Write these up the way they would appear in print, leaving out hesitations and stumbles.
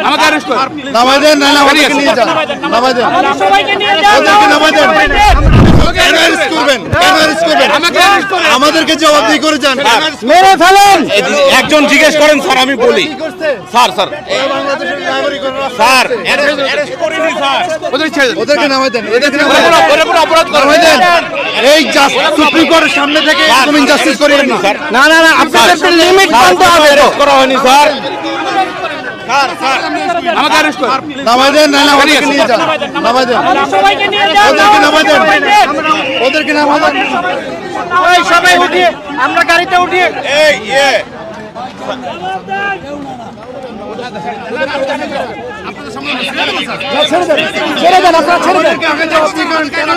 আমাকে অ্যারেস্ট করুন। নামাই দেন, না ওদেরকে নিয়ে যান, নামাই দেন, সবাইকে নিয়ে যান, ওদেরকে নামাই দেন। কেন অ্যারেস্ট করবেন? কেন অ্যারেস্ট করবেন? আমাকে অ্যারেস্ট করুন। আমাদেরকে জবাবদিহি করে যান। মেরে ফেলেন। একজন জিজ্ঞেস করেন স্যার, আমি বলি স্যার বাংলাদেশের নাগরিকের স্যার অ্যারেস্ট করিনি স্যার। ওদের ছেড়ে দিন। ওদেরকে নামাই দেন, ওদেরকে নামাই দেন, ওরা কোনো অপরাধ করে নামাই দেন। এই সুপ্রিম কোর্টের সামনে থেকে তুমি ইনজাস্টিস করিয়েন না। না না না, আপনাদের লিমিট মানতে হবে তো। করা হয়নি স্যার। স্যার আমাকে অ্যারেস্ট করুন। নামাই দেন, না ওদেরকে নিয়ে যান, নামাই দেন, সবাইকে নিয়ে যান, ওদেরকে নামাই দেন, ওদেরকে নামাই দেন। ওই সবাই উঠিয়ে আমরা গাড়িতে উঠিয়ে এই ছেড়ে দেন, আপনারা ছেড়ে দেন,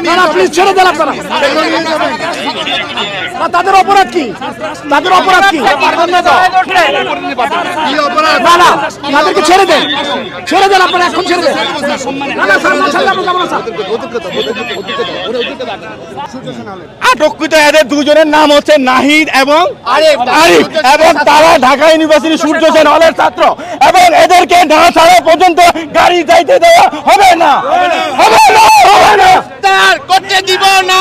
না না প্লিজ ছেড়ে দেন আপনারা। না, তাদের অপরাধ কি? তাদের অপরাধ কি? কি অপরাধ? না না, তাদেরকে ছেড়ে দেন, ছেড়ে দেন আপনারা, এখন ছেড়ে দেন। না না স্যার, না ছাড়লে আমরা যাবো না স্যার। আটককৃত এদের দুজনের নাম হচ্ছে নাহিদ এবং আরিফ, এবং তারা ঢাকা ইউনিভার্সিটি সূর্য সেন হলের ছাত্র, এবং এদেরকে না ছাড়া পর্যন্ত গাড়ি যাইতে দেওয়া হবে না, হবে না, হবে না। করতে দিব না,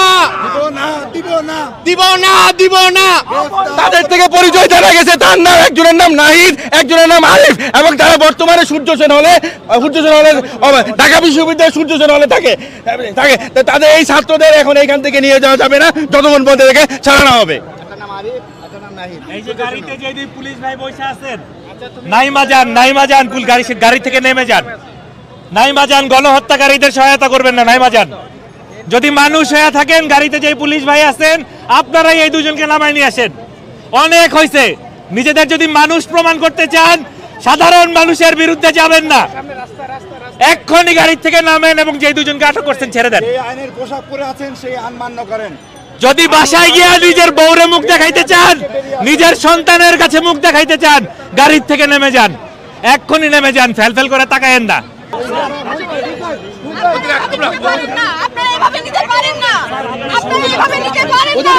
দিব না। তাদের থেকে পরিচয় জানা গেছে, তার নাম, একজনের নাম নাহিদ, একজনের নাম আরিফ, এবং তারা বর্তমানে সূর্য সেন হলের ঢাকা বিশ্ববিদ্যালয়ের সূর্য সেন হলে থাকে। তো তাদের এই ছাত্রদের এখন এইখান থেকে নিয়ে যাওয়া যাবে না যতক্ষণ পর্যন্ত এদেরকে ছাড়ানো হবে। এই যে গাড়িতে যে দুই পুলিশ ভাই বসে আছেন, নাইমা যান গাড়ি থেকে নেমে যান, নাইমা যান, গণহত্যাকারীদের সহায়তা করবেন না, নাইমা যান। যদি মানুষ হয়ে থাকেন, গাড়িতে যে পুলিশ ভাই আছেন, আপনারাই এই দুজনকে নামাই নিয়ে আসেন। অনেক হয়েছে। নিজেদের যদি মানুষ প্রমাণ করতে চান, সাধারণ মানুষের বিরুদ্ধে যাবেন না, এক্ষুনি গাড়ি থেকে নামেন এবং যে দুজনকে আটক করছেন ছেড়ে দেন। আইনের পোশাক পরে আছেন, সেই আইন মান্য করেন। যদি বাসায় গিয়ে নিজের বউরে মুখ দেখাইতে চান, নিজের সন্তানের কাছে মুখ দেখাইতে চান, গাড়ির থেকে নেমে যান, এক্ষুনি নেমে যান, ফেল করে তাকায়েন না। আপনারা এভাবে নিতে পারেন না, আপনারা এভাবে নিতে পারেন না,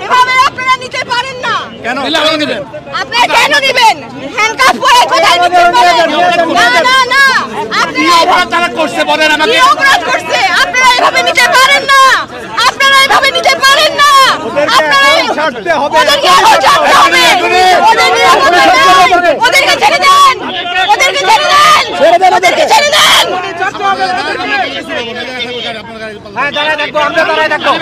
এভাবে আপনারা নিতে পারেন না। কেন নেবেন? আপনারা কেন নেবেন? হ্যান্ডকাফ পরে কোথায় নিতে পারেন? না না না, আপনারা তারা করছে বলেন আমাকে। কি অপরাধ করছে? আপনারা এভাবে নিতে পারেন না, আপনারা এভাবে নিতে পারেন না, আপনারা ছাড়তে হবে, ওদেরকে এখন ছাড়তে হবে, ওদের নিরাপত্তা নেই, ওদেরকে ছেড়ে দেন, ওদেরকে ছেড়ে দেন, ওদেরকে ছেড়ে দেন। হ্যাঁ, দাঁড়ায় থাকবো, আমরা দাঁড়ায় থাকবো।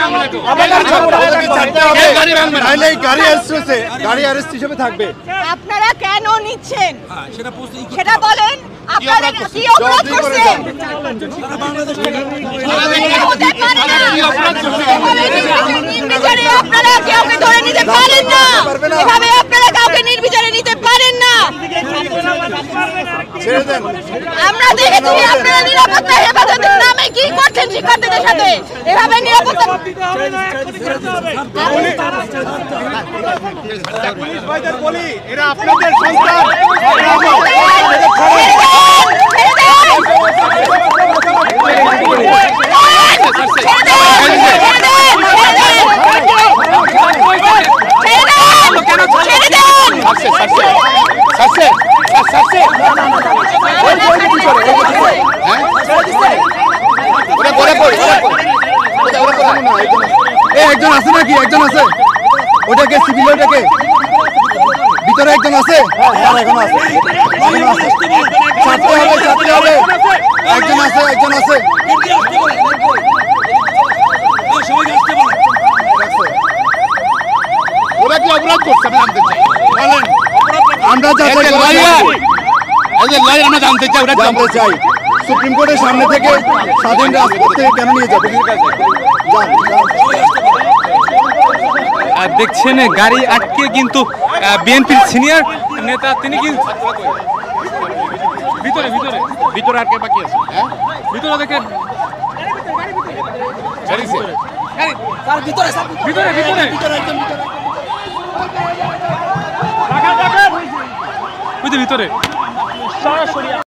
নাইলে গাড়ি অ্যারেস্ট হয়েছে, গাড়ি অ্যারেস্ট হিসেবে থাকবে। আপনারা কেন নিচ্ছেন সেটা বলেন। আপনারা কি অপরাধ করছেন? হতে পারে না। নির্বিচারে আপনারা কাউকে ধরে নিতে পারেন না, এভাবে আপনারা কাউকে নির্বিচারে নিতে পারেন না। ছেড়ে দেন। আমরা দেখেছি আপনারা নিরাপত্তা হেফাজতের নামে কি করছেন শিক্ষার্থীদের সাথে, এভাবে নিরাপত্তা বলি, এরা আপনাদের সন্তান। একজন আছে নাকি? একজন আছে? ওটাকে সিভিল, ওটাকে ভিতরে একজন আছে? এখন আছে, ছাড়তে হবে, ছাড়তে হবে। একজন আছে, একজন আছে। ওরা কি অপরাধ করছে? আমি জানতে চাই, বলেন। আমরা জানতে চাই, ওরা জানতে চাই। সুপ্রিম কোর্টের সামনে থেকে স্বাধীন রাজপথে কেন নিয়ে যাবে? দেখছেন গাড়ি আটকে কিন্তু বিএনপির সিনিয়র নেতা তিনি কিন্তু ভিতরে ভিতরে ভিতরে আর কে বাকি আছে? ভিতরে দেখেন ভিতরে ভিতরে ভিতরে